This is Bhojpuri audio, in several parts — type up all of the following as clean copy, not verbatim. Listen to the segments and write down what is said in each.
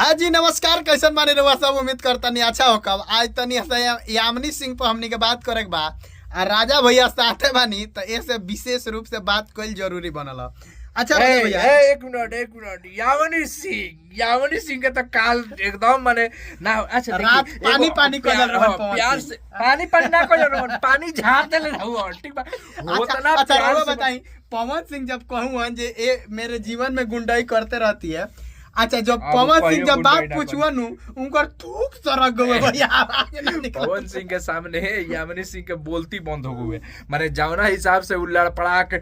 हाँ जी नमस्कार, कैसन माने रहुआ सब। उम्मीद करता नहीं अच्छा हो। कब आज तनी यामिनी सिंह पर हमनी के बात करे के बा आ राजा भैया साथे बानी तो ऐसे विशेष रूप से बात कईल जरूरी बनल ह। अच्छा राजा भैया एक मिनट यामिनी सिंह के तो काल एकदम माने ना। अच्छा रात पानी पानी कर प्यार से पानी ना कर पानी झाड़ देले रहू ठीक बा होता ना। अच्छा रहुआ बताई, पवन सिंह जब कहूँ जे मेरे जीवन में गुंडाई करते रहती है। अच्छा जब पवन सिंह जब बात पूछुआ नु उनकर थूक सरक गए भैया। पवन सिंह के सामने यामिनी सिंह के बोलती बंद हो गए। माने जौना हिसाब से उ लड़पड़ा के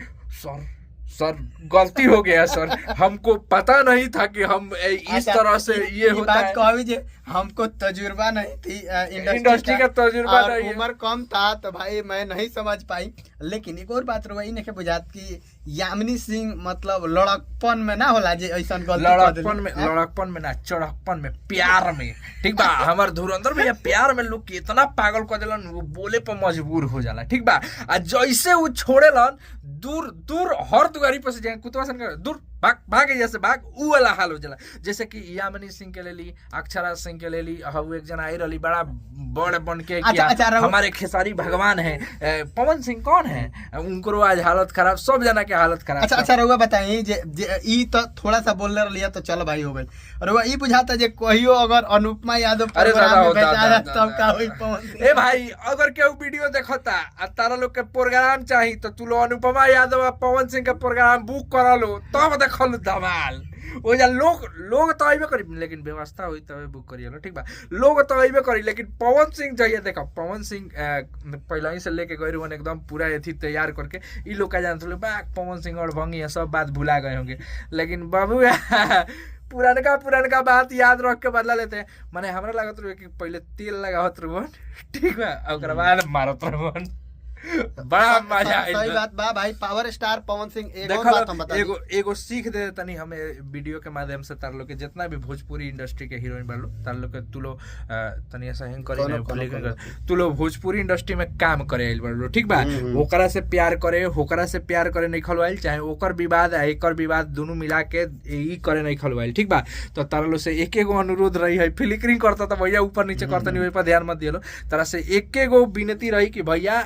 सर गलती हो गया सर, हमको पता नहीं था कि हम इस तरह से ये होता है। कहवी जे हमको तजुर्बा नहीं थी इंडस्ट्री का तजुर्बा नहीं, उम्र कम था तो भाई मैं नहीं समझ पाई। लेकिन एक और बात रही नहीं बुझात की यामिनी सिंह मतलब लड़कपन में ना होला जे ऐसा लड़कपन में ना चढ़कपन में प्यार में ठीक बा। हमार धुरंधर भैया प्यार में लोग कितना पागल कर देलन, वो बोले पर मजबूर हो जाला ठीक बा। आ जैसे वो छोड़ेलन दूर हर दुआरी पर से जाए कुतवा सन दूर भागे जैसे भाग उ वाला हाल हो जाला। जैसे कि यामिनी सिंह के ले ली, अक्षरा सिंह के ले ली, हव एक जना आई रही बड़ा बड़ बन के हमारे खेसारी भगवान है। पवन सिंह कौन है उनको आज हालत खराब, सब जना के हालत खराब। अच्छा रहुआ बताइए जे तो थोड़ा सा बोलने लिया तो चलो भाई हो गई। रहुआ ई बुझाता जे कहियो अगर अनुपमा यादव ए भाई अगर केहू वीडियो देखता आ तारा लोग के प्रोग्राम चाहिए तो तू लोग अनुपमा यादव पवन सिंह के प्रोग्राम बुक करा लो तब देखल धमाल वो जा लोग तो अबे करी, लेकिन व्यवस्था हुई तबे बुक करिए लो ठीक बा। लोग तो अबे करी लेकिन पवन सिंह जाइए देखो, पवन सिंह पहले ही से लेके गए रुवन एकदम पूरा एथी तैयार करके ई लोग का जानते लोग बा पवन सिंह और भंगी है सब बात भुला गए होंगे। लेकिन बाबू पुरानका बात याद रख के बदला लेते हैं। माने हमरा लागत रहे कि पहले तेल लगावत रुवन ठीक बा ओकरा बाद मारत रुवन, बड़ा मजा आई। सही बात बा भाई। पावर स्टार पवन सिंह एक बात हम बता एगो सीख दे तनी हमें वीडियो के माध्यम से तार लोग के जितना भी भोजपुरी इंडस्ट्री के हीरोइन बालो तार लोग के तू लो तनी ऐसा हिंग करी तू लो भोजपुरी इंडस्ट्री में काम करे आइल बालो ठीक बा। ओकरा से प्यार करे नहीं खलवाइल, चाहे ओकर विवाद आ एकर विवाद दोनों मिला के ई करे नहीं खलवाइल ठीक बा। तो तार लोग से एक एगो अनुरोध रही है, फिलिकरिंग करता था भैया ऊपर नीचे करता नहीं पर ध्यान मत दियो। तारा से एक एगो विनती रही कि भैया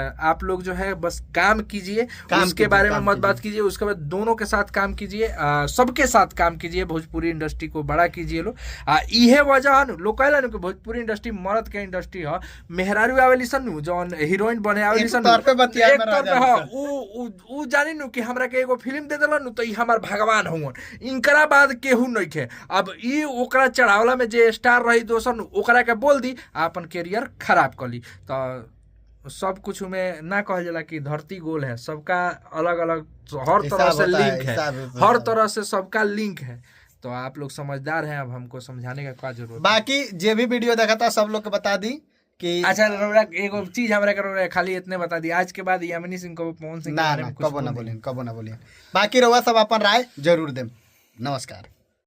आप लोग जो है बस काम कीजिए, उसके बारे में मत बात कीजिए, उसके बाद दोनों के साथ काम कीजिए, सबके साथ काम कीजिए, भोजपुरी इंडस्ट्री को बड़ा कीजिए लो। इहे वजह लोग कहला कि भोजपुरी इंडस्ट्री मर्द के इंडस्ट्री है। मेहरारू आवेली सन जौन हीरोइन बने आवेली सन उ जानी नु कि हमरा के एगो फिल्म दे देलन तो ई हमर भगवान हुन, इनकरा बाद केहू नहीं खे। अब ई ओकरा चढ़ावला में जे स्टार रही दोसन ओकरा के बोल दी अपन कैरियर खराब कर ली। तो सब कुछ में ना कहल जाला कि धरती गोल है, सबका अलग अलग हर तरह से लिंक है, हर तरह से सबका लिंक है। तो आप लोग समझदार हैं, अब हमको समझाने का क्या जरूरत। बाकी जे भी वीडियो देखा था सब लोग को बता दी कि अच्छा एगो चीज हमरा के खाली इतने बता दी, आज के बाद यामिनी सिंह को पवन सिंह कबो ना बोलिए। बाकी रहुआ सब अपन राय जरूर दें। नमस्कार।